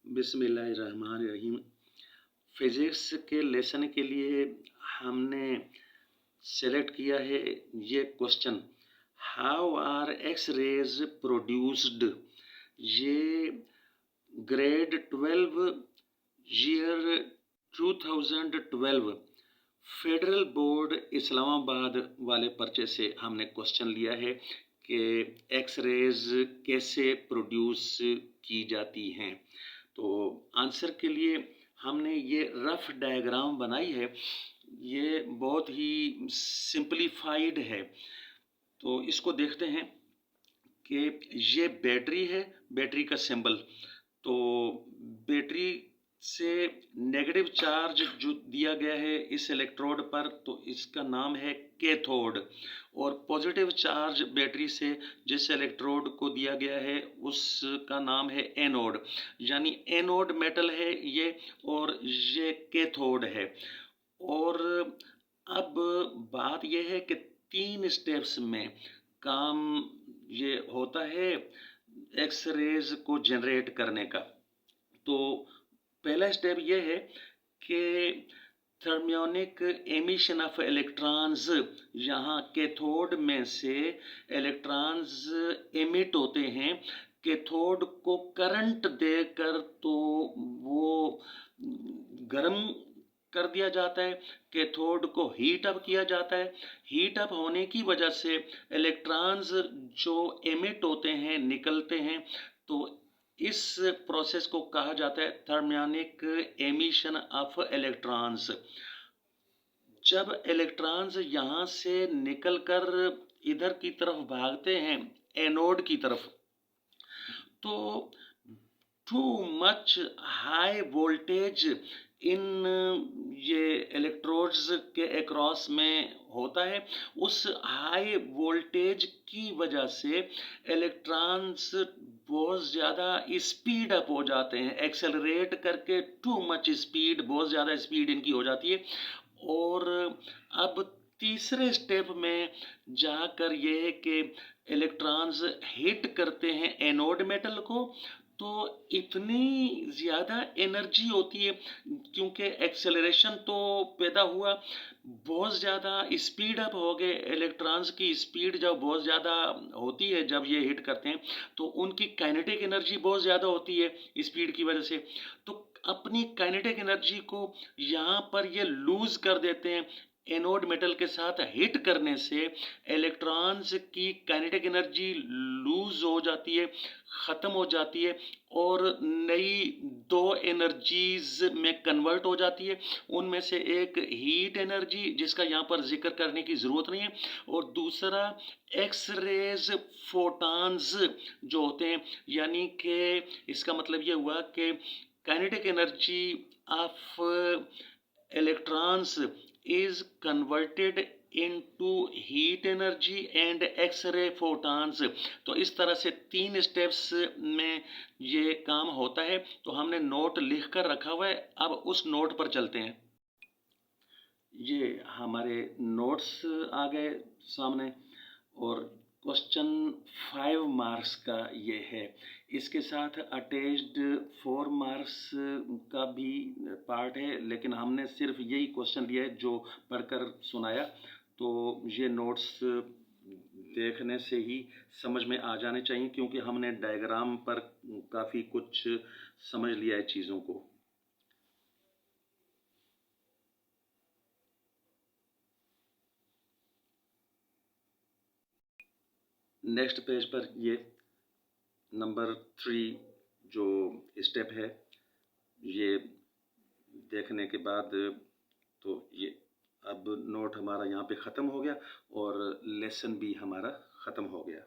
बिस्मिल्लाहिर्रहमानिर्रहीम। फिज़िक्स के लेसन के लिए हमने सेलेक्ट किया है ये question, how are X rays produced. ये grade 12 year 2012 federal board Islamabad वाले पर्चे से हमने क्वेश्चन लिया है कि एक्स रेज कैसे प्रोड्यूस की जाती हैं। तो आंसर के लिए हमने ये रफ डायग्राम बनाई है। ये बहुत ही सिंपलीफाइड है। तो इसको देखते हैं कि ये बैटरी है, बैटरी का सिंबल। तो बैटरी से नेगेटिव चार्ज जो दिया गया है इस इलेक्ट्रोड पर, तो इसका नाम है कैथोड। और पॉजिटिव चार्ज बैटरी से जिस इलेक्ट्रोड को दिया गया है उसका नाम है एनोड। यानी एनोड मेटल है ये और ये कैथोड है। और अब बात यह है कि 3 स्टेप्स में काम ये होता है एक्स रेज को जनरेट करने का। तो पहला स्टेप ये है कि थर्मियोनिक एमिशन ऑफ इलेक्ट्रॉन्स, यहाँ कैथोड में से इलेक्ट्रॉन्स एमिट होते हैं। कैथोड को करंट देकर तो वो गर्म कर दिया जाता है, कैथोड को हीट अप किया जाता है। हीट अप होने की वजह से इलेक्ट्रॉन्स जो एमिट होते हैं, निकलते हैं। तो इस प्रोसेस को कहा जाता है थर्मियोनिक एमिशन ऑफ इलेक्ट्रॉन्स। जब इलेक्ट्रॉन्स यहाँ से निकलकर इधर की तरफ भागते हैं एनोड की तरफ, तो टू मच हाई वोल्टेज इन ये इलेक्ट्रोड्स के अक्रॉस में होता है। उस हाई वोल्टेज की वजह से इलेक्ट्रॉन्स बहुत ज़्यादा स्पीड अप हो जाते हैं, एक्सेलरेट करके टू मच स्पीड, बहुत ज़्यादा स्पीड इनकी हो जाती है। और अब तीसरे स्टेप में जाकर ये है कि इलेक्ट्रॉन्स हिट करते हैं एनोड मेटल को। तो इतनी ज़्यादा एनर्जी होती है क्योंकि एक्सेलरेशन तो पैदा हुआ, बहुत ज़्यादा स्पीड अप हो गए। इलेक्ट्रॉन्स की स्पीड जब बहुत ज़्यादा होती है, जब ये हिट करते हैं, तो उनकी काइनेटिक एनर्जी बहुत ज़्यादा होती है स्पीड की वजह से। तो अपनी काइनेटिक एनर्जी को यहाँ पर ये लूज कर देते हैं। एनोड मेटल के साथ हिट करने से इलेक्ट्रॉन्स की काइनेटिक एनर्जी लूज हो जाती है, ख़त्म हो जाती है और नई 2 एनर्जीज में कन्वर्ट हो जाती है। उनमें से एक हीट एनर्जी, जिसका यहाँ पर जिक्र करने की ज़रूरत नहीं है, और दूसरा एक्स रेज फोटॉन्स जो होते हैं। यानी कि इसका मतलब ये हुआ कि kinetic energy of electrons is converted into heat energy and x-ray photons। तो इस तरह से 3 स्टेप्स में ये काम होता है। तो हमने नोट लिख कर रखा हुआ है, अब उस नोट पर चलते हैं। ये हमारे नोट्स आ गए सामने और क्वेश्चन 5 मार्क्स का ये है। इसके साथ अटैच्ड 4 मार्क्स का भी पार्ट है, लेकिन हमने सिर्फ यही क्वेश्चन लिया है जो पढ़कर सुनाया। तो ये नोट्स देखने से ही समझ में आ जाने चाहिए, क्योंकि हमने डायग्राम पर काफ़ी कुछ समझ लिया है चीज़ों को। नेक्स्ट पेज पर ये नंबर 3 जो स्टेप है, ये देखने के बाद तो ये अब नोट हमारा यहाँ पे ख़त्म हो गया और लेसन भी हमारा ख़त्म हो गया।